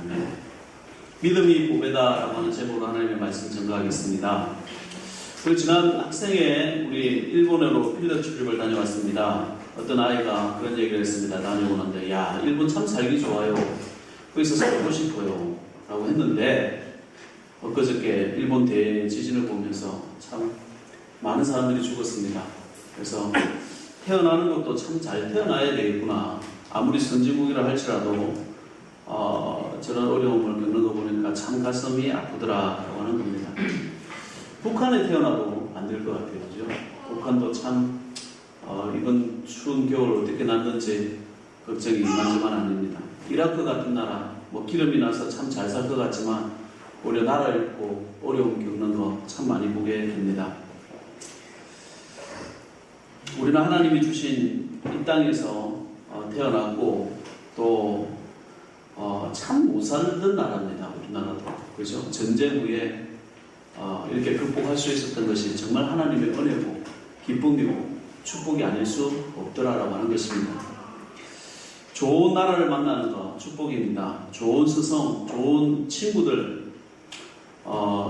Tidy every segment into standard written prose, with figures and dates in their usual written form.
아멘. 믿음이 보배다라고 하는 제목으로 하나님의 말씀 전가하겠습니다. 그 지난 학생회 우리 일본으로 필드 출입을 다녀왔습니다. 어떤 아이가 그런 얘기를 했습니다. 다녀오는데 야 일본 참 살기 좋아요. 거기서 살고 싶어요 라고 했는데 엊그저께 일본 대지진을 보면서 참 많은 사람들이 죽었습니다. 그래서 태어나는 것도 참 잘 태어나야 되겠구나. 아무리 선진국이라 할지라도 저런 어려움을 겪는 거 보니까 참 가슴이 아프더라라고 하는 겁니다. 북한에 태어나도 안 될 것 같아요. 그죠? 북한도 참 이번 추운 겨울 어떻게 났는지 걱정이 이만저만 아닙니다. 이라크 같은 나라 뭐 기름이 나서 참 잘 살 것 같지만 오히려 나라 잃고 어려움 겪는 거 참 많이 보게 됩니다. 우리는 하나님이 주신 이 땅에서 태어났고 또 참 못 살던 나라입니다. 우리나라도. 그죠? 전쟁 후에 이렇게 극복할 수 있었던 것이 정말 하나님의 은혜고 기쁨이고 축복이 아닐 수 없더라라고 하는 것입니다. 좋은 나라를 만나는 것 축복입니다. 좋은 스승, 좋은 친구들,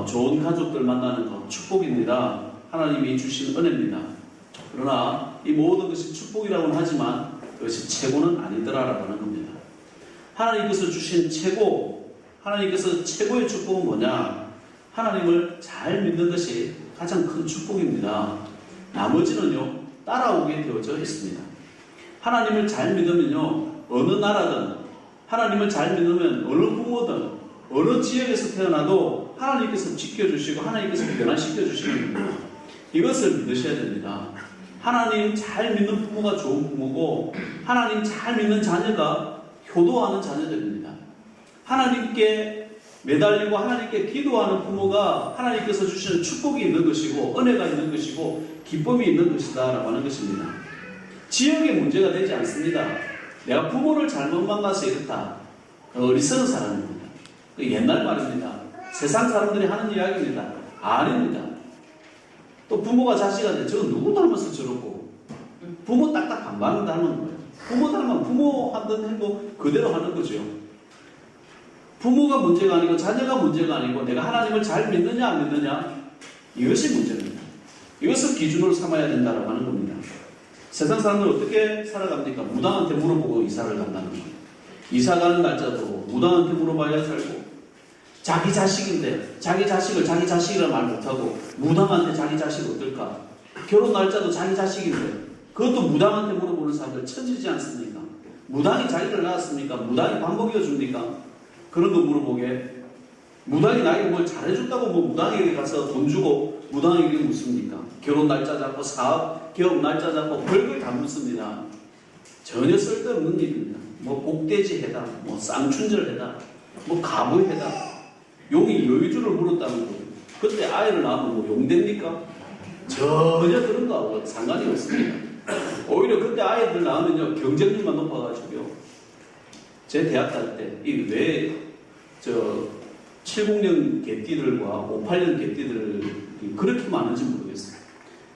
좋은 가족들 만나는 것 축복입니다. 하나님이 주신 은혜입니다. 그러나 이 모든 것이 축복이라고는 하지만 그것이 최고는 아니더라라고 하는 겁니다. 하나님께서 주신 최고, 하나님께서 최고의 축복은 뭐냐? 하나님을 잘 믿는 것이 가장 큰 축복입니다. 나머지는요 따라오게 되어져 있습니다. 하나님을 잘 믿으면요 어느 나라든, 하나님을 잘 믿으면 어느 부모든 어느 지역에서 태어나도 하나님께서 지켜주시고 하나님께서 변화시켜주시는 겁니다. 이것을 믿으셔야 됩니다. 하나님 잘 믿는 부모가 좋은 부모고 하나님 잘 믿는 자녀가 효도하는 자녀들입니다. 하나님께 매달리고 하나님께 기도하는 부모가 하나님께서 주시는 축복이 있는 것이고 은혜가 있는 것이고 기쁨이 있는 것이다 라고 하는 것입니다. 지역의 문제가 되지 않습니다. 내가 부모를 잘못 만나서 이렇다. 어리석은 사람입니다. 옛날 말입니다. 세상 사람들이 하는 이야기입니다. 아닙니다. 또 부모가 자식한테 저 누구 닮아서 저렇고 부모 딱딱 반반 닮은 거예요. 부모 닮으면 부모 하던 행동 그대로 하는 거죠. 부모가 문제가 아니고 자녀가 문제가 아니고 내가 하나님을 잘 믿느냐 안 믿느냐 이것이 문제입니다. 이것을 기준으로 삼아야 된다고 하는 겁니다. 세상 사람들 어떻게 살아갑니까? 무당한테 물어보고 이사를 간다는 거예요. 이사 가는 날짜도 무당한테 물어봐야 살고 자기 자식인데 자기 자식을 자기 자식이라 말 못하고 무당한테 자기 자식 어떨까? 결혼 날짜도 자기 자식인데 그것도 무당한테 물어보는 사람들 천지지 않습니까? 무당이 자기를 낳았습니까? 무당이 밥 먹여줍니까? 그런 거 물어보게 무당이 나에게 뭘 잘해준다고 뭐 무당에게 가서 돈 주고 무당에게 묻습니까? 결혼 날짜 잡고 사업 개업 날짜 잡고 별걸 다 묻습니다. 전혀 쓸데없는 일입니다. 뭐 복돼지 해다, 뭐 쌍춘절 해다, 뭐 가부 해다. 용이 여의주를 물었다는 거예요. 그때 아이를 낳으면 뭐 용됩니까? 전혀 그런 거하고 상관이 없습니다. 오히려 그때 아이들 낳으면요 경쟁률만 높아가지고요. 제 대학 갈 때 이 왜 저 70년 개띠들과 58년 개띠들 그렇게 많은지 모르겠어요.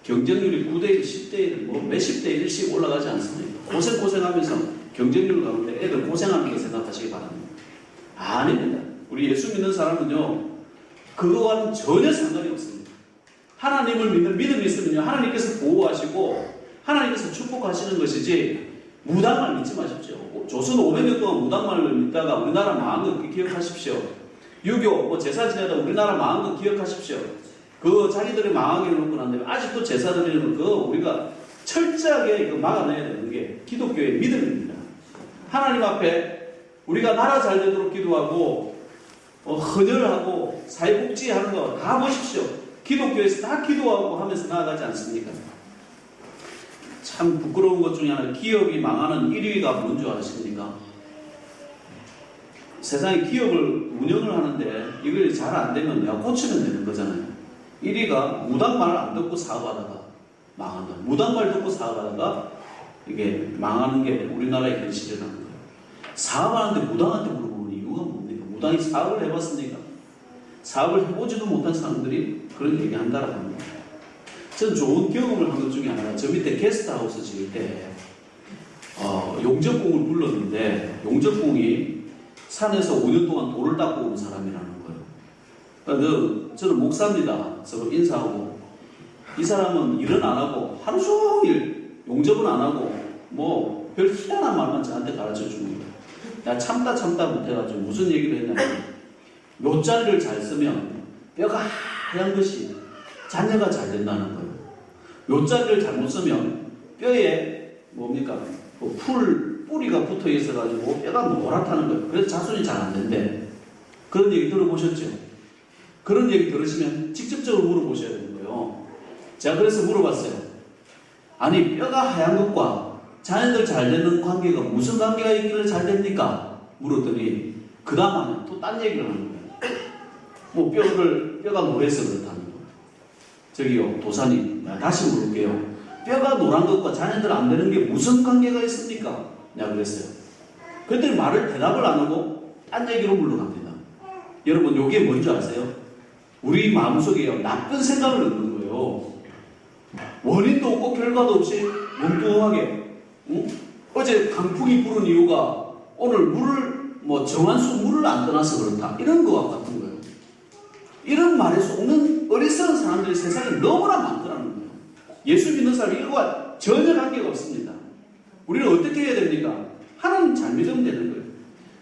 경쟁률이 9대1, 10대1, 뭐 몇십 대 1씩 올라가지 않습니까? 고생하면서 경쟁률 가운데 애들 고생하는 거 생각하시기 바랍니다. 아닙니다. 우리 예수 믿는 사람은요 그거와는 전혀 상관이 없습니다. 하나님을 믿는 믿음이 있으면요 하나님께서 보호하시고 하나님께서 축복하시는 것이지 무당만 믿지 마십시오. 조선 500년 동안 무당만을 믿다가 우리나라 망한 거 기억하십시오. 유교 뭐 제사 지내다 우리나라 망한 거 기억하십시오. 그 자기들이 망하게 해놓고 난 다음에 아직도 제사 드리는 거 우리가 철저하게 막아내야 되는 게 기독교의 믿음입니다. 하나님 앞에 우리가 나라 잘 되도록 기도하고 헌혈하고 사회복지하는 거 다 보십시오. 기독교에서 다 기도하고 하면서 나아가지 않습니까? 참 부끄러운 것 중에 하나 기업이 망하는 1위가 뭔 줄 아십니까? 세상에 기업을 운영을 하는데 이걸 잘 안 되면 내가 고치면 되는 거잖아요. 1위가 무당 말 안 듣고 사업하다가 망한다. 무당 말 듣고 사업하다가 이게 망하는 게 우리나라의 현실이라는 거예요. 사업하는데 무당한테 물어보는 이유가 뭡니까? 무당이 사업을 해봤습니까? 사업을 해보지도 못한 사람들이 그런 얘기한다라고 합니다. 전 좋은 경험을 한 것 중에 하나가 저 밑에 게스트하우스 지을 때 용접공을 불렀는데 용접공이 산에서 5년 동안 돌을 닦고 온 사람이라는 거예요. 그러니까 저는 목사입니다. 서로 인사하고, 이 사람은 일은 안 하고 하루 종일 용접은 안 하고 뭐 별 희한한 말만 저한테 가르쳐 줍니다. 야, 참다 못해가지고 무슨 얘기를 했냐면, 요자리를 잘 쓰면 뼈가 하얀 것이 자녀가 잘 된다는 거예요. 요자리를 잘못 쓰면 뼈에 뭡니까? 뿌리가 붙어 있어가지고 뼈가 노랗다는 거예요. 그래서 자손이 잘 안 된대. 그런 얘기 들어보셨죠? 그런 얘기 들으시면 직접적으로 물어보셔야 되는 거예요. 제가 그래서 물어봤어요. 아니, 뼈가 하얀 것과 자녀들 잘 되는 관계가 무슨 관계가 있길래 잘 됩니까? 물었더니 그 다음에 또 딴 얘기를 하는 거예요. 뭐 뼈가 노래서 그렇다는 거예요. 저기요, 도사님, 다시 물을게요. 뼈가 노란 것과 자녀들 안 되는 게 무슨 관계가 있습니까? 내가 그랬어요. 그랬더니 대답을 안 하고 딴 얘기로 물러갑니다. 여러분, 이게 뭔지 아세요? 우리 마음속에 나쁜 생각을 넣는 거예요. 원인도 없고 결과도 없이 뭉뚱하게. 어제 강풍이 부른 이유가 오늘 정한수 물을 안 떠나서 그렇다. 이런 거와 같은 거예요. 이런 말에 속는 어리석은 사람들이 세상에 너무나 많더라는 거예요. 예수 믿는 사람이 이거와 전혀 관계가 없습니다. 우리는 어떻게 해야 됩니까? 하나님 잘 믿으면 되는 거예요.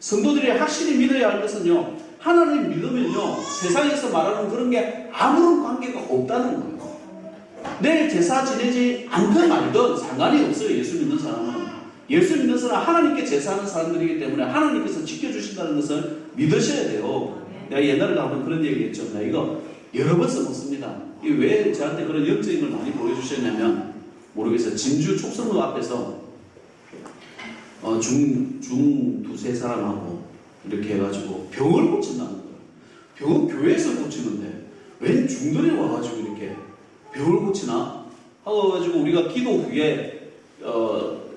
성도들이 확실히 믿어야 할 것은요, 하나님 믿으면요, 세상에서 말하는 그런 게 아무런 관계가 없다는 거예요. 내일 제사 지내지 않든 말든 상관이 없어요. 예수 믿는 사람은. 예수 믿는 사람은 하나님께 제사하는 사람들이기 때문에 하나님께서 지켜주신다는 것을 믿으셔야 돼요. 내가 옛날에 한번 그런 얘기 했죠. 내가 이거 여러 번 써먹습니다. 왜 저한테 그런 영적인 걸 많이 보여주셨냐면 모르겠어요. 진주 촉성로 앞에서 중 두세 사람하고 이렇게 해가지고 병을 고친다는 거예요. 병은 교회에서 고치는데 웬 중들이 와가지고 이렇게 병을 고치나? 하고 가지고 우리가 기도 후에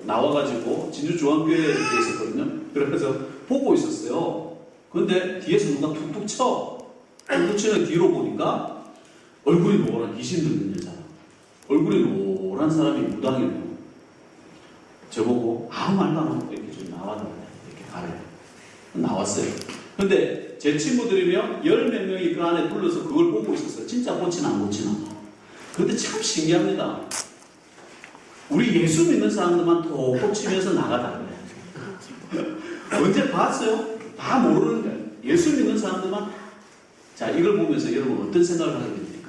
나와가지고 진주중앙교회에 있었거든요. 그래서 보고 있었어요. 그런데 뒤에서 누가 툭툭 쳐. 툭툭 치는 뒤로 보니까 얼굴이 노란 귀신 들린 여자. 얼굴이 노란 사람이 무당이에요. 저보고 아무 말도 안 하고 이렇게 좀 나와달래. 이렇게 가래. 나왔어요. 근데 제 친구들이며 10몇 명이 그 안에 둘러서 그걸 보고 있었어요. 진짜 고치나 안 고치나. 그런데 참 신기합니다. 우리 예수 믿는 사람들만 더 고치면서 나가달래. 언제 봤어요? 다 모르는 거예요. 예수 믿는 사람들만. 자, 이걸 보면서 여러분 어떤 생각을 하게 됩니까?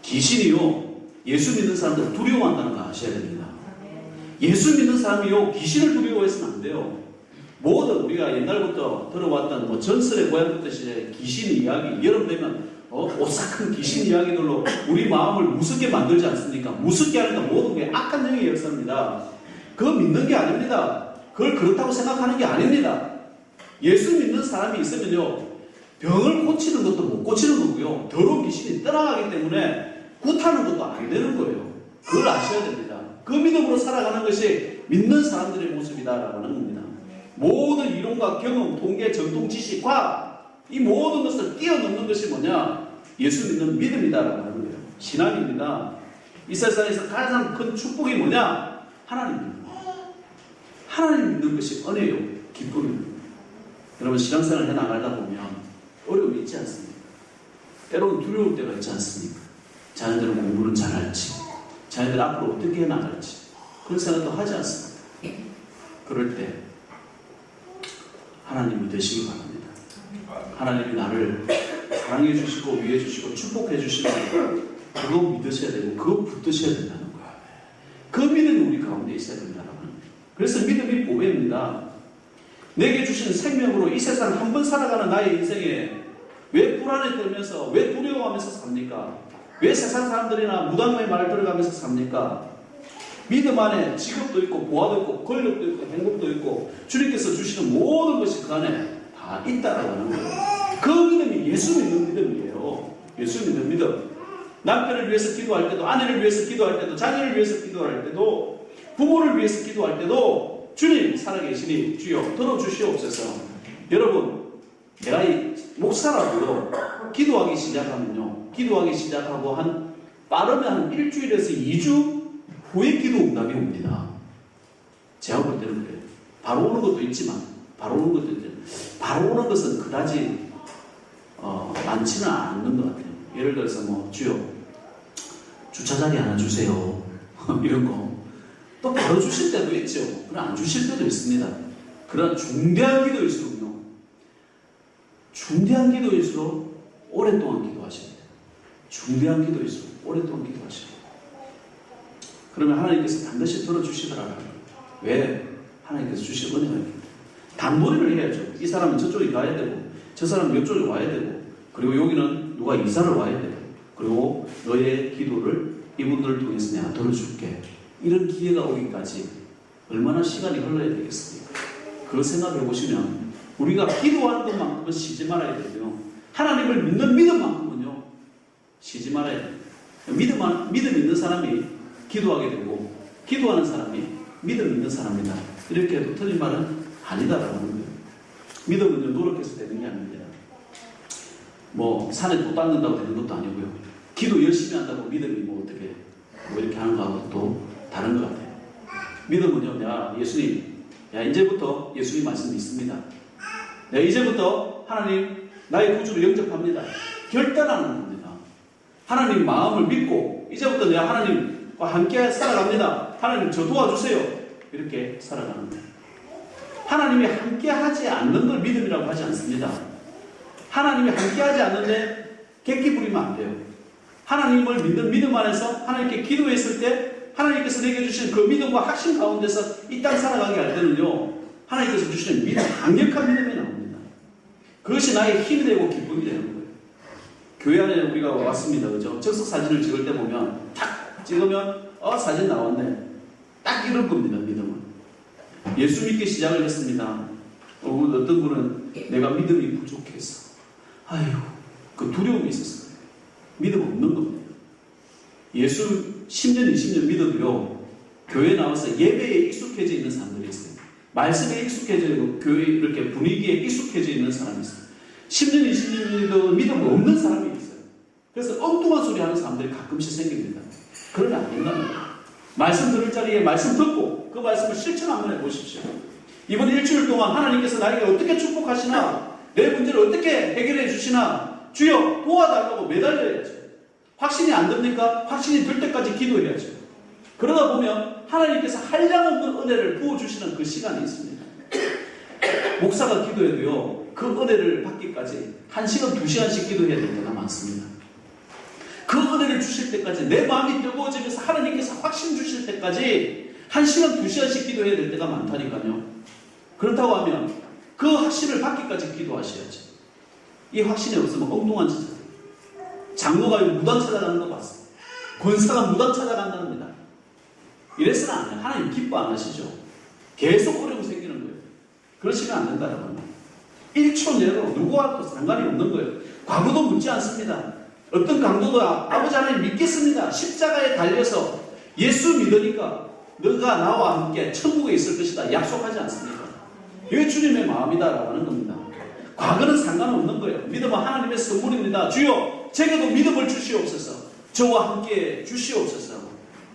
귀신이요, 예수 믿는 사람들 두려워한다는 거 아셔야 됩니다. 예수 믿는 사람이요, 귀신을 두려워해서는 안 돼요. 모든 우리가 옛날부터 들어왔던 전설의 고향부터 시작해 귀신 이야기, 여름 되면 오싹한 귀신 이야기들로 우리 마음을 무섭게 만들지 않습니까? 무섭게 하니까 모든 게 악한 영의 역사입니다. 그거 믿는 게 아닙니다. 그걸 그렇다고 생각하는 게 아닙니다. 예수 믿는 사람이 있으면요, 병을 고치는 것도 못 고치는 거고요, 더러운 귀신이 떠나가기 때문에 굿하는 것도 안 되는 거예요. 그걸 아셔야 됩니다. 그 믿음으로 살아가는 것이 믿는 사람들의 모습이다라고 하는 겁니다. 모든 이론과 경험, 통계, 전통, 지식, 과학, 이 모든 것을 뛰어넘는 것이 뭐냐? 예수 믿는 믿음이다라고 하는 거예요. 신앙입니다. 이 세상에서 가장 큰 축복이 뭐냐? 하나님 믿는 거예요. 하나님 믿는 것이 은혜요, 기쁨입니다. 여러분, 신앙생활 해나가다 보면 어려움이 있지 않습니까? 때로는 두려울 때가 있지 않습니까? 자녀들은 공부는 잘할지, 자녀들 앞으로 어떻게 해나갈지, 그런 생각도 하지 않습니까? 그럴 때 하나님 믿으시기 바랍니다. 하나님이 나를 사랑해 주시고 위해 주시고 축복해 주시는 그거 믿으셔야 되고 그거 붙드셔야 된다는 거야. 그 믿음이 우리 가운데 있어야 된다는 거예요. 그래서 믿음이 보배입니다. 내게 주신 생명으로 이 세상 한 번 살아가는 나의 인생에 왜 불안에 떨면서, 왜 두려워하면서 삽니까? 왜 세상 사람들이나 무당의 말을 들어가면서 삽니까? 믿음 안에 직업도 있고 보화도 있고 권력도 있고 행복도 있고 주님께서 주시는 모든 것이 그 안에 다 있다라고 하는 거예요. 그 믿음이 예수 믿는 믿음이에요. 예수 믿는 믿음. 남편을 위해서 기도할 때도, 아내를 위해서 기도할 때도, 자녀를 위해서 기도할 때도, 부모를 위해서 기도할 때도 주님 살아계시니 주여 들어주시옵소서. 여러분, 내가 이 목사라고요, 기도하기 시작하고 빠르면 한 일주일에서 2주 후에 기도 응답이 옵니다. 제가 볼 때는 그래요. 바로 오는 것도 있지만, 바로 오는 것도 있지만, 바로 오는 것은 그다지 많지는 않는 것 같아요. 예를 들어서 뭐 주여 주차자리 하나 주세요 이런 거 또 바로 주실 때도 있죠. 그럼 안 주실 때도 있습니다. 그런 중대한 기도일수록요, 중대한 기도일수록 오랫동안 기도하셔야 돼요. 중대한 기도일수록 오랫동안 기도하셔야 돼요. 그러면 하나님께서 반드시 들어주시더라고요. 왜? 하나님께서 주실 은혜가 있기 때문에. 단도리를 해야죠. 이 사람은 저쪽에 가야 되고 저 사람은 이쪽에 와야 되고, 그리고 여기는 누가 이사를 와야 되고, 그리고 너의 기도를 이분들을 통해서 내가 들어줄게. 이런 기회가 오기까지 얼마나 시간이 흘러야 되겠습니까? 그거 생각해 보시면 우리가 기도하는 것만큼은 쉬지 말아야 되고요, 하나님을 믿는 믿음만큼은요 쉬지 말아야 돼요. 믿음 있는 사람이 기도하게 되고 기도하는 사람이 믿음 있는 사람이다, 이렇게 해도 틀린 말은 아니다라고 하는 거예요. 믿음은요 노력해서 되는 게 아닙니다. 뭐 산에 도 닦는다고 되는 것도 아니고요, 기도 열심히 한다고 믿음이 뭐 어떻게 뭐 이렇게 하는 거하고 또 다른 것 같아요. 믿음은요, 야 예수님, 야 이제부터 예수님 말씀 믿습니다. 내가 이제부터 하나님 나의 구주를 영접합니다. 결단하는 겁니다. 하나님 마음을 믿고 이제부터 내가 하나님과 함께 살아갑니다. 하나님 저 도와주세요. 이렇게 살아가는 거예요. 하나님이 함께 하지 않는 걸 믿음이라고 하지 않습니다. 하나님이 함께 하지 않는데 객기 부리면 안 돼요. 하나님을 믿는 믿음 안에서 하나님께 기도했을 때 하나님께서 내게 주신 그 믿음과 확신 가운데서 이 땅 살아가게 할 때는요, 하나님께서 주시는 믿음, 강력한 믿음이 나옵니다. 그것이 나의 힘이 되고 기쁨이 되는 거예요. 교회 안에 우리가 왔습니다. 그죠? 즉석 사진을 찍을 때 보면 탁 찍으면 사진 나왔네. 딱 이런 겁니다. 믿음은. 예수 믿기 시작을 했습니다. 어떤 분은 내가 믿음이 부족해서, 아이고, 그 두려움이 있었어요. 믿음 없는 겁니다. 예수 10년, 20년 믿어도요, 교회 나와서 예배에 익숙해져 있는 사람들이 있어요. 말씀에 익숙해져 있고, 교회 이렇게 분위기에 익숙해져 있는 사람이 있어요. 10년, 20년 믿어도 믿음 없는 사람이 있어요. 그래서 엉뚱한 소리 하는 사람들이 가끔씩 생깁니다. 그러면 안 된다는 거예요. 말씀 들을 자리에 말씀 듣고, 그 말씀을 실천 한번 해보십시오. 이번 일주일 동안 하나님께서 나에게 어떻게 축복하시나, 내 문제를 어떻게 해결해 주시나, 주여 도와달라고 매달려야죠. 확신이 안 듭니까? 확신이 들 때까지 기도해야죠. 그러다 보면 하나님께서 한량없는 은혜를 부어주시는 그 시간이 있습니다. 목사가 기도해도요, 그 은혜를 받기까지 1시간, 2시간씩 기도해야 될 때가 많습니다. 그 은혜를 주실 때까지 내 마음이 뜨거워지면서 하나님께서 확신 주실 때까지 1시간, 2시간씩 기도해야 될 때가 많다니까요. 그렇다고 하면 그 확신을 받기까지 기도하셔야죠. 이 확신이 없으면 엉뚱한 짓을 해요. 장로가 무당 찾아가는 거 봤어요. 권사가 무당 찾아간답니다. 이래서는 안 해요. 하나님 기뻐 안 하시죠. 계속 어려움이 생기는 거예요. 그러시면 안 된다는 겁니다. 1초 내로 누구와도 상관이 없는 거예요. 과거도 묻지 않습니다. 어떤 강도도 아버지 하나님 믿겠습니다. 십자가에 달려서 예수 믿으니까 너가 나와 함께 천국에 있을 것이다 약속하지 않습니까? 이게 주님의 마음이다라고 하는 겁니다. 과거는 상관없는 거예요. 믿음은 하나님의 선물입니다. 주여 제게도 믿음을 주시옵소서. 저와 함께 주시옵소서.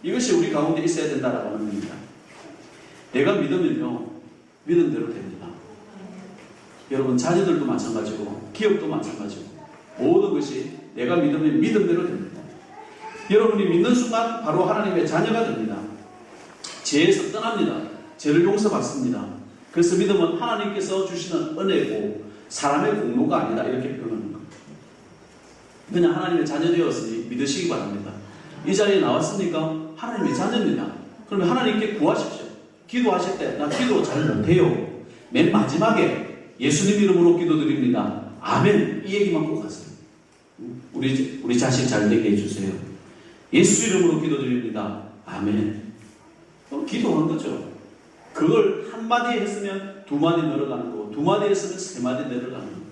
이것이 우리 가운데 있어야 된다라고 하는 겁니다. 내가 믿으면요, 믿음대로 됩니다. 여러분 자녀들도 마찬가지고 기업도 마찬가지고 모든 것이 내가 믿으면 믿음대로 됩니다. 여러분이 믿는 순간 바로 하나님의 자녀가 됩니다. 죄에서 떠납니다. 죄를 용서받습니다. 그래서 믿음은 하나님께서 주시는 은혜고 사람의 공로가 아니다, 이렇게 표현하는 겁니다. 그냥 하나님의 자녀 되었으니 믿으시기 바랍니다. 이 자리에 나왔으니까 하나님의 자녀입니다. 그러면 하나님께 구하십시오. 기도하실 때 나 기도 잘 못해요. 맨 마지막에 예수님 이름으로 기도드립니다. 아멘, 이 얘기만 꼭 하세요. 우리 자식 잘 되게 해주세요. 예수 이름으로 기도드립니다. 아멘. 기도한 거죠. 그걸 한마디 했으면 2마디 늘어가는 거고 2마디 했으면 3마디 늘어가는 거고.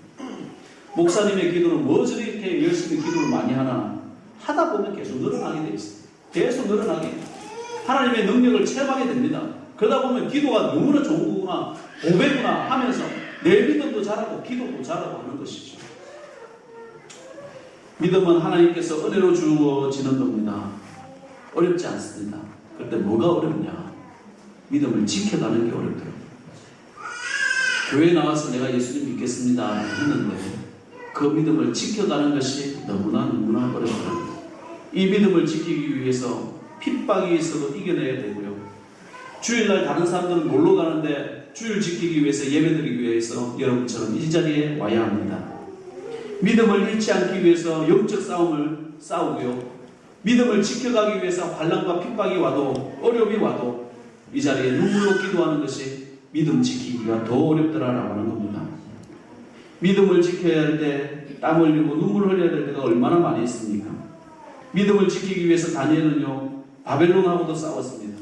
목사님의 기도는 뭐 저리 이렇게 열심히 기도를 많이 하나, 하다 보면 계속 늘어나게 돼 있어요. 계속 늘어나게. 하나님의 능력을 체험하게 됩니다. 그러다 보면 기도가 너무나 좋은 거구나, 보배구나 하면서 내 믿음도 자라고 기도도 자라고 하는 것이죠. 믿음은 하나님께서 은혜로 주어지는 겁니다. 어렵지 않습니다. 그런데 뭐가 어렵냐? 믿음을 지켜가는 게 어렵더라고요. 교회 나와서 내가 예수님 믿겠습니다 했는데 그 믿음을 지켜가는 것이 너무나 어렵더라고요. 이 믿음을 지키기 위해서 핍박이 있어도 이겨내야 되고요. 주일날 다른 사람들은 놀러 가는데 주일 지키기 위해서 예배드리기 위해서 여러분처럼 이 자리에 와야 합니다. 믿음을 잃지 않기 위해서 영적 싸움을 싸우고요. 믿음을 지켜가기 위해서 환난과 핍박이 와도 어려움이 와도 이 자리에 눈물로 기도하는 것이 믿음 지키기가 더 어렵더라라고 하는 겁니다. 믿음을 지켜야 할 때 땀 흘리고 눈물 흘려야 될 때가 얼마나 많이 있습니까? 믿음을 지키기 위해서 다니엘은요 바벨론하고도 싸웠습니다.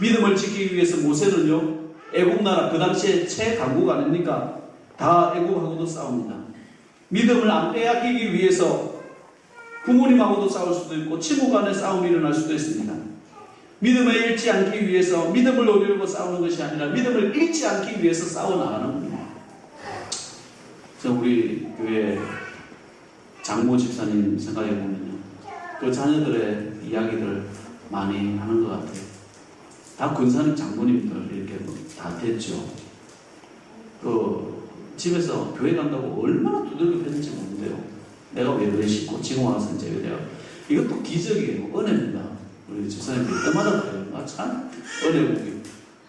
믿음을 지키기 위해서 모세는요 애국 나라 그 당시에 최강국 아닙니까? 다 애국하고도 싸웁니다. 믿음을 안 빼앗기기 위해서 부모님하고도 싸울 수도 있고 친구 간의 싸움이 일어날 수도 있습니다. 믿음을 잃지 않기 위해서 믿음을 얻으려고 싸우는 것이 아니라 믿음을 잃지 않기 위해서 싸워나가는 겁니다. 우리 교회 장모 집사님 생각해보면요 그 자녀들의 이야기들 많이 하는 것 같아요. 다 권사님 장모님들 이렇게 다 됐죠. 그 집에서 교회 간다고 얼마나 두들겨 팼는지 모르는데요. 내가 왜 씻고 지금 와서 이제 내가 이것도 기적이에요. 은혜입니다. 우리 집사님 볼 때마다 그래요. 참 은혜고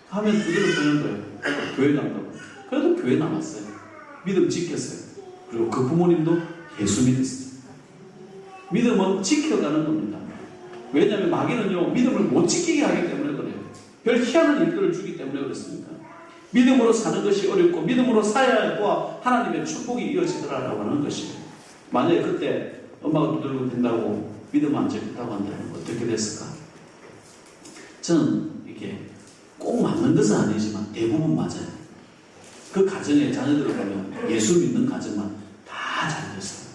하면 두들겨 패는 거예요. 교회 간다고. 그래도 교회 남았어요. 믿음 지켰어요. 그리고 그 부모님도 예수 믿었어요. 믿음은 지켜가는 겁니다. 왜냐하면 마귀는요 믿음을 못 지키게 하기 때문에 그래요. 별 희한한 일들을 주기 때문에 그렇습니다. 믿음으로 사는 것이 어렵고 믿음으로 살아야 또 하나님의 축복이 이어지더라라고 하는 것이에요. 만약에 그때 엄마가 두들겨 댄다고 믿음 안 지켰다고 한다면 어떻게 됐을까? 저는 이게 꼭 맞는 것은 아니지만 대부분 맞아요. 그 가정에 자녀들을 보면 예수 믿는 가정만 다 잘 됐어요.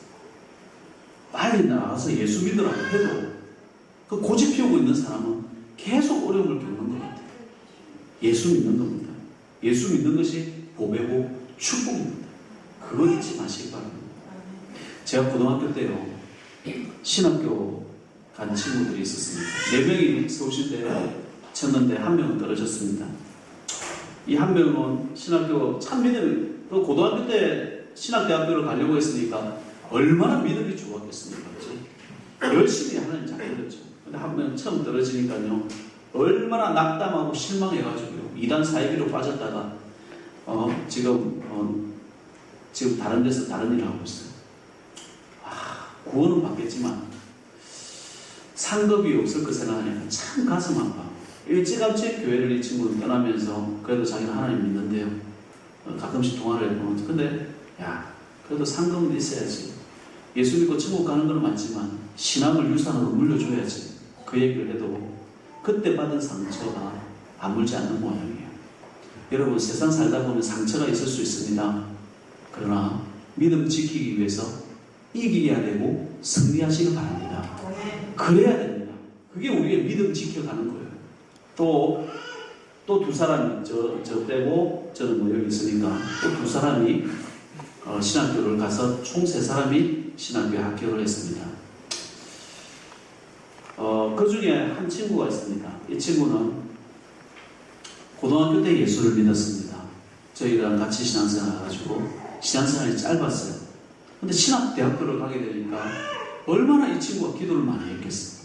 빨리 나가서 예수 믿으라고 해도 그 고집 피우고 있는 사람은 계속 어려움을 겪는 것 같아요. 예수 믿는 겁니다. 예수 믿는 것이 보배고 축복입니다. 그거 잊지 마시기 바랍니다. 제가 고등학교 때요 신학교 간 친구들이 있었습니다. 4명이 서울시대에 쳤는데 1명은 떨어졌습니다. 이 한 명은 신학교 참 믿음이 그 고등학교 때 신학대학교를 가려고 했으니까 얼마나 믿음이 좋았겠습니까? 그렇지? 열심히 하나님 잘 믿었죠. 근데 한 명 처음 떨어지니까요 얼마나 낙담하고 실망해가지고요 2단 사이비로 빠졌다가 지금 다른 데서 다른 일을 하고 있어요. 구원은 받겠지만 상급이 없을 거 생각하니까 참 가슴 아파. 일찌감치 교회를 이 친구는 떠나면서 그래도 자기는 하나님 믿는데요. 가끔씩 통화를 해보면 근데 그래도 상급은 있어야지. 예수 믿고 천국 가는 건 맞지만 신앙을 유산으로 물려줘야지. 그 얘기를 해도 그때 받은 상처가 아물지 않는 모양이에요. 여러분 세상 살다 보면 상처가 있을 수 있습니다. 그러나 믿음 지키기 위해서 이겨야 되고 승리하시길 바랍니다. 그래야 됩니다. 그게 우리의 믿음 지켜가는 거예요. 또 두 사람이 저 빼고 저는 뭐 여기 있으니까 또 두 사람이 신학교를 가서 총 3사람이 신학교에 합격을 했습니다. 그 중에 한 친구가 있습니다. 이 친구는 고등학교 때 예수를 믿었습니다. 저희랑 같이 신앙생활 해가지고 신앙생활이 짧았어요. 근데 신학대학교를 가게 되니까 얼마나 이 친구가 기도를 많이 했겠어요.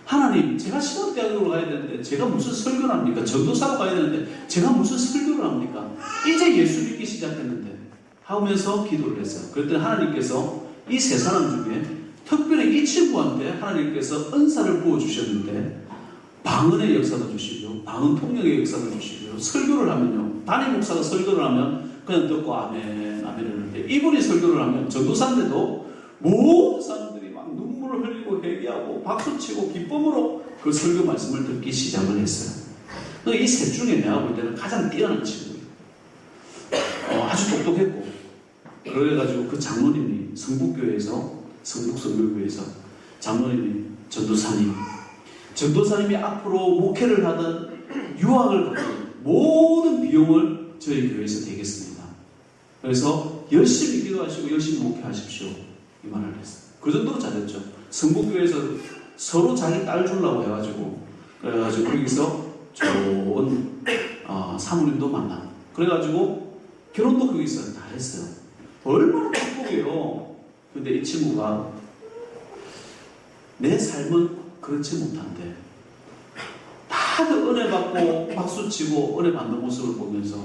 하나님, 제가 신학대학교를 가야 되는데 제가 무슨 설교를 합니까? 전도사로 가야 되는데 제가 무슨 설교를 합니까? 이제 예수 믿기 시작했는데 하면서 기도를 했어요. 그랬더니 하나님께서 이 3사람 중에 특별히 이 친구한테 하나님께서 은사를 부어주셨는데 방언의 역사도 주시고요, 방언 통역의 역사도 주시고요, 설교를 하면요, 담임 목사가 설교를 하면 그냥 듣고 아멘 아멘 했는데 이분이 설교를 하면 전도사인데도 모든 사람들이 막 눈물을 흘리고 회개하고 박수치고 기쁨으로 그 설교 말씀을 듣기 시작을 했어요. 이 3 중에 내가 볼 때는 가장 뛰어난 친구예요. 아주 똑똑했고 그래가지고 그 장로님이 성북선교교회에서 장로님이 전도사님이 앞으로 목회를 하든 유학을 가든 모든 비용을 저희 교회에서 대겠습니다. 그래서 열심히 기도하시고 열심히 목회하십시오. 이 말을 했어요. 그 정도로 잘했죠. 성북교회에서 서로 자기 딸 주려고 해가지고 그래가지고 거기서 좋은 사모님도 만나고 그래가지고 결혼도 거기서 다 했어요. 얼마나 축복이에요. 근데 이 친구가 내 삶은 그렇지 못한데 다들 은혜 받고 박수치고 은혜 받는 모습을 보면서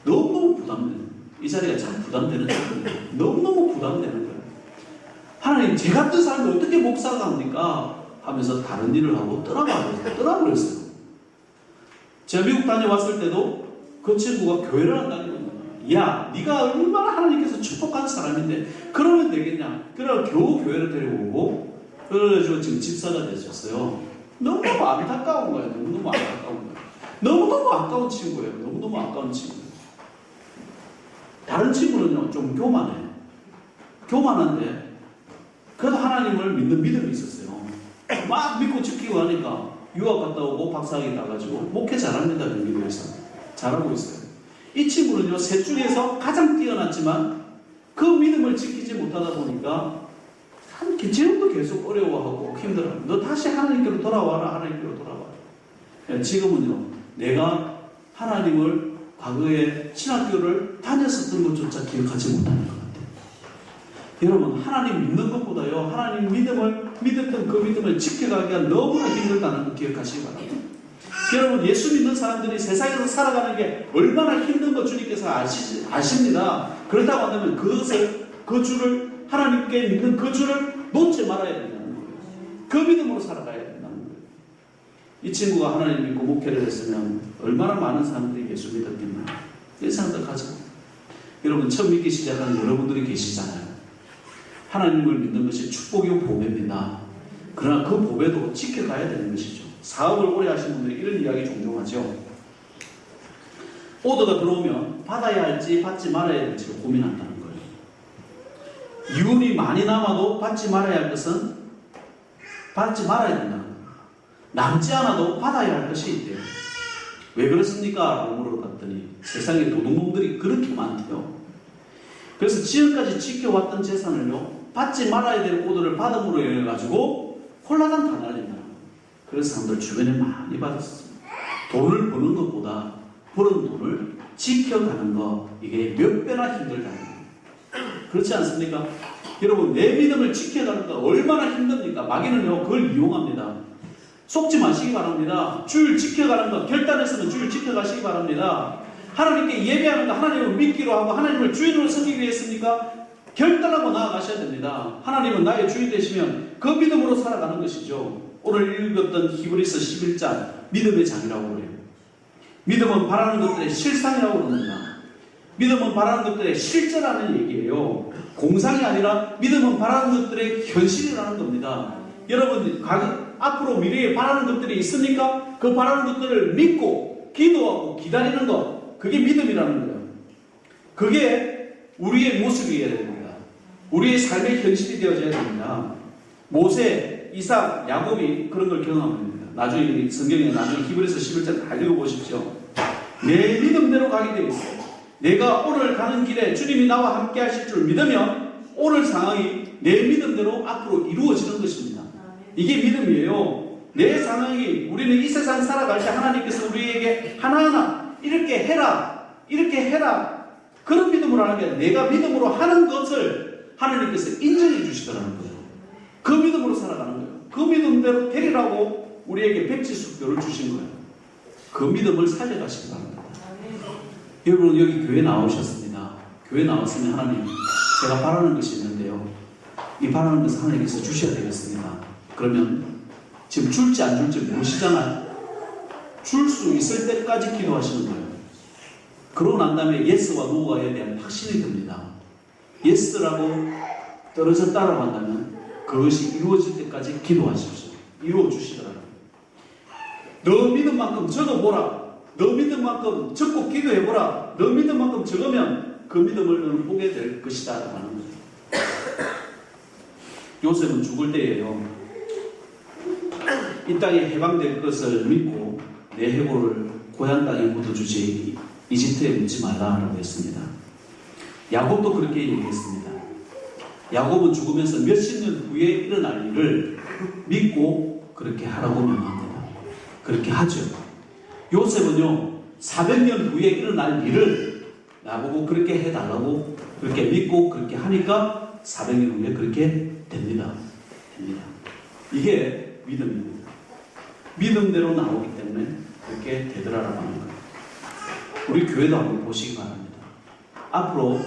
너무너무 부담되는, 이 자리가 참 부담되는 거예요. 너무너무 부담되는 거예요. 하나님, 제 같은 삶을 어떻게 목사가 합니까? 하면서 다른 일을 하고 떠나버렸어요. 제가 미국 다녀왔을 때도 그 친구가 교회를 안 다니는 거예요. 야, 네가 얼마나 하나님께서 축복한 사람인데 그러면 되겠냐? 그래서 겨우 교회를 데려오고 그래가지고 지금 집사가 되셨어요. 너무너무 안타까운 거예요. 너무너무 안타까운 거예요. 너무너무 아까운 친구예요. 너무너무 아까운 친구. 다른 친구는요, 좀 교만해요. 교만한데 그래도 하나님을 믿는 믿음이 있었어요. 막 믿고 지키고 하니까 유학 갔다 오고 박사학위 따가지고 목회 잘합니다. 미국에서 잘하고 있어요. 이 친구는요, 셋 중에서 가장 뛰어났지만 그 믿음을 지키지 못하다 보니까 참 지금도 계속 어려워하고 힘들어요. 너 다시 하나님께로 돌아와라. 하나님께로 돌아와라. 지금은요, 내가 하나님을 과거에 신학교를 다녔었던 것조차 기억하지 못하는 것 같아요. 여러분, 하나님 믿는 것보다요, 하나님 믿었던 그 믿음을 지켜가기가 너무나 힘들다는 걸 기억하시기 바랍니다. 여러분, 예수 믿는 사람들이 세상에서 살아가는 게 얼마나 힘든 거 주님께서 아십니다. 그렇다고 한다면 그 주를, 하나님께 믿는 그 주를 놓지 말아야 된다는 거예요. 그 믿음으로 살아가야 된다는 거예요. 이 친구가 하나님 믿고 목회를 했으면 얼마나 많은 사람들이 예수 믿었겠나. 이 생각하죠. 여러분, 처음 믿기 시작하는 여러분들이 계시잖아요. 하나님을 믿는 것이 축복이고 보배입니다. 그러나 그 보배도 지켜가야 되는 것이죠. 사업을 오래 하신 분들이 이런 이야기 종종 하죠. 오더가 들어오면 받아야 할지 받지 말아야 할지 고민한다는 거예요. 이윤이 많이 남아도 받지 말아야 할 것은 받지 말아야 된다는 거예요. 남지 않아도 받아야 할 것이 있대요. 왜 그렇습니까? 라고 물어봤더니 세상에 도둑놈들이 그렇게 많대요. 그래서 지금까지 지켜왔던 재산을요, 받지 말아야 될 오더를 받음으로 인해가지고 홀라당 다 날린다는 거예요. 그래서 사람들 주변에 많이 받았습니다. 돈을 버는 것보다 버는 돈을 지켜가는 거, 이게 몇 배나 힘들다는 거예요. 그렇지 않습니까? 여러분, 내 믿음을 지켜가는 거 얼마나 힘듭니까? 마귀는요, 그걸 이용합니다. 속지 마시기 바랍니다. 주일 지켜가는 거 결단했으면 주일 지켜가시기 바랍니다. 하나님께 예배하는 거 하나님을 믿기로 하고 하나님을 주인으로 섬기기 위해서니까 결단하고 나아가셔야 됩니다. 하나님은 나의 주인 되시면 그 믿음으로 살아가는 것이죠. 오늘 읽었던 히브리서 11장 믿음의 장이라고 그래요. 믿음은 바라는 것들의 실상이라고 그럽니다. 믿음은 바라는 것들의 실제라는 얘기예요. 공상이 아니라 믿음은 바라는 것들의 현실이라는 겁니다. 여러분, 앞으로 미래에 바라는 것들이 있습니까? 그 바라는 것들을 믿고 기도하고 기다리는 것, 그게 믿음이라는 거예요. 그게 우리의 모습이어야 됩니다. 우리의 삶의 현실이 되어져야 됩니다. 모세, 이삭, 야곱이 그런 걸 경험합니다. 나중에 성경에 나중에 히브리서 11장 다 읽어보십시오. 내 믿음대로 가게 되어 있어요. 내가 오늘 가는 길에 주님이 나와 함께 하실 줄 믿으면 오늘 상황이 내 믿음대로 앞으로 이루어지는 것입니다. 이게 믿음이에요. 내 상황이, 우리는 이 세상 살아갈 때 하나님께서 우리에게 하나하나 이렇게 해라, 이렇게 해라, 그런 믿음으로 하는 게 아니라 내가 믿음으로 하는 것을 하나님께서 인정해 주시더라는 거예요. 그 믿음으로 살아가는 거예요. 그 믿음대로 되리라고 우리에게 백지수표를 주신 거예요. 그 믿음을 살려가시기 바랍니다. 여러분, 여기 교회 나오셨습니다. 교회 나왔으면 하나님, 제가 바라는 것이 있는데요, 이 바라는 것을 하나님께서 주셔야 되겠습니다. 그러면 지금 줄지 안 줄지 모르시잖아요. 줄 수 있을 때까지 기도하시는 거예요. 그러고 난 다음에 예스와 노가에 대한 확신이 듭니다. 예스라고 떨어졌다라고 한다면 그것이 이루어질 때까지 기도하십시오. 이루어 주시더라고요. 너 믿은 만큼 적어보라. 너 믿은 만큼 적고 기도해보라. 너 믿은 만큼 적으면 그 믿음을 너는 보게 될 것이다 라고 하는 거예요. 요셉은 죽을 때예요. 이 땅에 해방될 것을 믿고 내 해골을 고향 땅에 묻어주지 이집트에 묻지 말라라고 했습니다. 야곱도 그렇게 얘기했습니다. 야곱은 죽으면서 몇십 년 후에 일어날 일을 믿고 그렇게 하라고 명합니다. 그렇게 하죠. 요셉은요, 400년 후에 일어날 일을 나보고 그렇게 해달라고 그렇게 믿고 그렇게 하니까 400년 후에 그렇게 됩니다. 이게 믿음입니다. 믿음대로 나오기 때문에 그렇게 되더라라고 하는 거예요. 우리 교회도 한번 보시기 바랍니다. 앞으로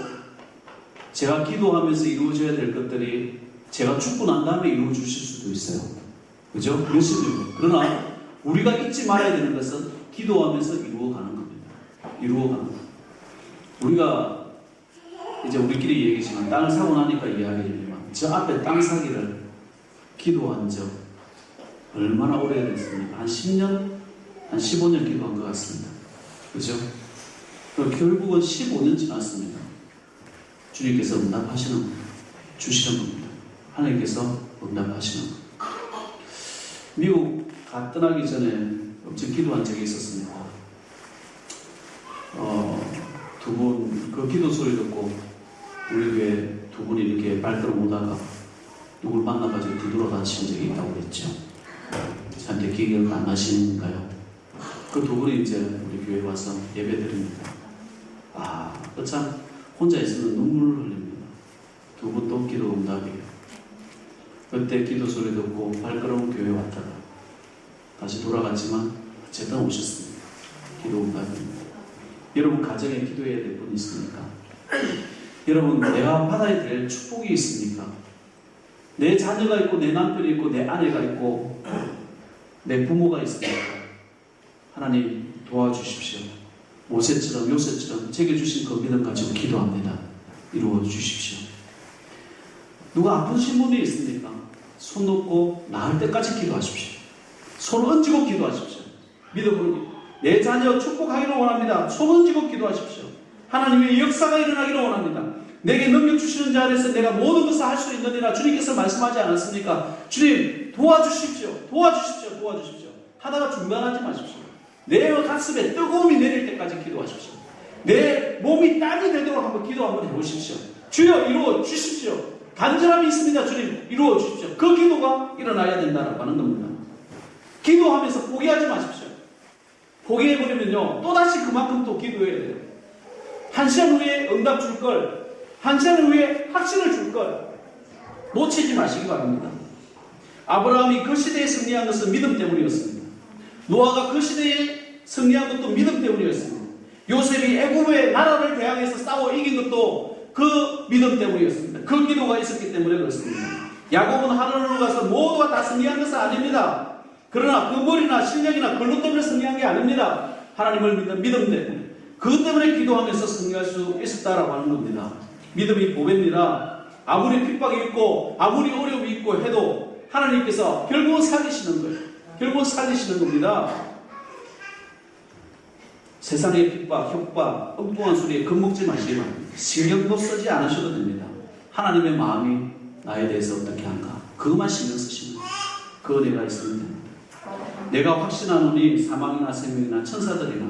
제가 기도하면서 이루어져야 될 것들이 제가 죽고 난 다음에 이루어주실 수도 있어요. 그죠? 그렇습니다. 그러나 우리가 잊지 말아야 되는 것은 기도하면서 이루어가는 겁니다. 이루어가는 겁니다. 우리가 이제 우리끼리 얘기지만 땅을 사고 나니까 이야기지만 저 앞에 땅 사기를 기도한 적 얼마나 오래됐습니까? 한 10년? 한 15년 기도한 것 같습니다. 그죠? 결국은 15년 지났습니다. 주님께서 응답하시는 겁니다. 주시는 겁니다. 하나님께서 응답하시는 겁니다. 미국 떠나기 전에 엄청 기도한 적이 있었습니다. 두 분, 그 기도 소리 듣고 우리 교회 두 분이 이렇게 발걸음 오다가 누굴 만나가지고 뒤돌아다니신 적이 있다고 그랬죠. 저한테 기억 안 나시는가요? 그 두 분이 이제 우리 교회에 와서 예배 드립니다. 참 혼자 있으면 눈물을 흘립니다. 두 분 또 기도 응답이에요. 그때 기도 소리 듣고 발걸음 교회에 왔다가 다시 돌아갔지만 어쨌든 오셨습니다. 기도 응답입니다. 여러분 가정에 기도해야 될 분이 있습니까? 여러분 내가 받아야 될 축복이 있습니까? 내 자녀가 있고 내 남편이 있고 내 아내가 있고 내 부모가 있습니까? 하나님 도와주십시오. 모세처럼 요셉처럼 제게 주신 그 믿음 가지고 기도합니다. 이루어 주십시오. 누가 아프신 분이 있습니까? 손 놓고 나을 때까지 기도하십시오. 손 얹고 기도하십시오. 믿음으로 내 자녀 축복하기를 원합니다. 손 얹고 기도하십시오. 하나님의 역사가 일어나기를 원합니다. 내게 능력 주시는 자 안에서 내가 모든 것을 할 수 있느니라 주님께서 말씀하지 않았습니까? 주님 도와주십시오. 도와주십시오. 도와주십시오. 하다가 중단하지 마십시오. 내 가슴에 뜨거움이 내릴 때까지 기도하십시오. 내 몸이 땀이 되도록 한번 기도 한번 해보십시오. 주여 이루어 주십시오. 간절함이 있습니다. 주님 이루어 주십시오. 그 기도가 일어나야 된다라고 하는 겁니다. 기도하면서 포기하지 마십시오. 포기해버리면요 또다시 그만큼 또 기도해야 돼요. 한 시간 후에 응답 줄 걸, 한 시간 후에 확신을 줄 걸 놓치지 마시기 바랍니다. 아브라함이 그 시대에 승리한 것은 믿음 때문이었습니다. 노아가 그 시대에 승리한 것도 믿음 때문이었습니다. 요셉이 애굽의 나라를 대항해서 싸워 이긴 것도 그 믿음 때문이었습니다. 그 기도가 있었기 때문에 그렇습니다. 야곱은 하늘로 가서 모두가 다 승리한 것은 아닙니다. 그러나 그 머리나 실력이나 근로 때문에 승리한 게 아닙니다. 하나님을 믿는 믿음 때문에. 그 때문에 기도하면서 승리할 수 있었다라고 하는 겁니다. 믿음이 보배입니다. 아무리 핍박이 있고 아무리 어려움이 있고 해도 하나님께서 결국은 살리시는 거예요. 결국은 살리시는 겁니다. 세상의 핍박, 협박, 엉뚱한 소리에 겁먹지 마시기 바랍니다. 신경도 쓰지 않으셔도 됩니다. 하나님의 마음이 나에 대해서 어떻게 한가 그것만 신경 쓰시면 돼요. 그 은혜가 있으면 됩니다. 내가 확신하노니 사망이나 생명이나 천사들이나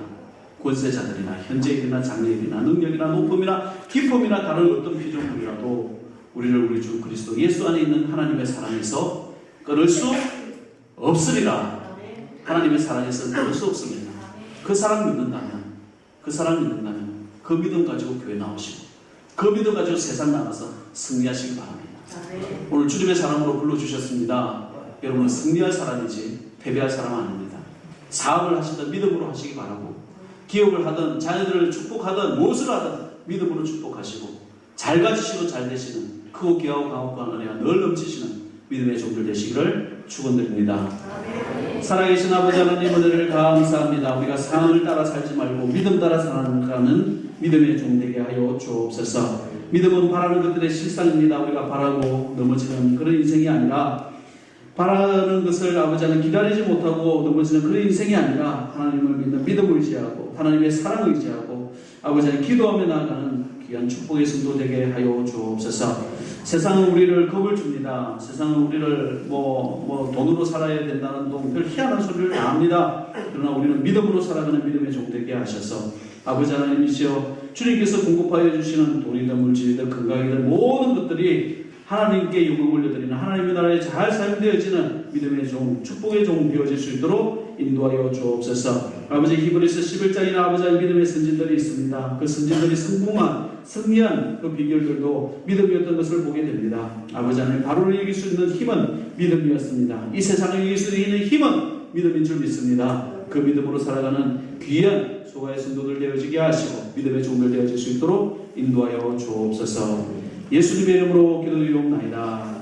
권세자들이나 현재일이나 장래일이나 능력이나 높음이나 깊음이나 다른 어떤 피조물이라도 우리를 우리 주 그리스도 예수 안에 있는 하나님의 사랑에서 끊을 수 없으리라. 하나님의 사랑에서 끊을 수 없습니다. 그 사랑 믿는다면 그 믿음 가지고 교회 나오시고 그 믿음 가지고 세상 나가서 승리하시기 바랍니다. 오늘 주님의 사랑으로 불러주셨습니다. 여러분은 승리할 사람이지 패배할 사람은 아닙니다. 사업을 하시든 믿음으로 하시기 바라고 기업을 하든 자녀들을 축복하든 무엇을 하든 믿음으로 축복하시고 잘 가지시고 잘 되시는 크고 귀하고 강력한 은혜가 늘 넘치시는 믿음의 종들 되시기를 축원드립니다. 살아계신 아버지 하나님 은혜를 감사합니다. 우리가 상황을 따라 살지 말고 믿음 따라 살아가는 믿음의 종 되게 하여 주옵소서. 믿음은 바라는 것들의 실상입니다. 우리가 바라고 넘어지는 그런 인생이 아니라 바라는 것을 아버지 하나님 기다리지 못하고 넘어지는 그런 인생이 아니라 하나님을 믿는 믿음을 의지하고 하나님의 사랑을 의지하고 아버지 하나님 기도하며 나아가는 귀한 축복의 성도 되게 하여 주옵소서. 세상은 우리를 겁을 줍니다. 세상은 우리를 돈으로 살아야 된다는 별 희한한 소리를 다 합니다. 그러나 우리는 믿음으로 살아가는 믿음의 종 되게 하셔서 아버지 하나님이시여 주님께서 공급하여 주시는 돈이든 물질이든 건강이든 모든 것들이 하나님께 영광을 올려드리는 하나님의 나라에 잘 사용되어지는 믿음의 종, 축복의 종 되어질 수 있도록 인도하여 주옵소서. 아버지 히브리서 11장이나 아버지 믿음의 선진들이 있습니다. 그 선진들이 승리한 그 비결들도 믿음이었던 것을 보게 됩니다. 아버지 하나님 바로를 이길 수 있는 힘은 믿음이었습니다. 이 세상을 이길 수 있는 힘은 믿음인 줄 믿습니다. 그 믿음으로 살아가는 귀한 소가의 성도들 되어지게 하시고 믿음의 종들 되어질 수 있도록 인도하여 주옵소서. 예수님의 이름으로 기도드리옵나이다.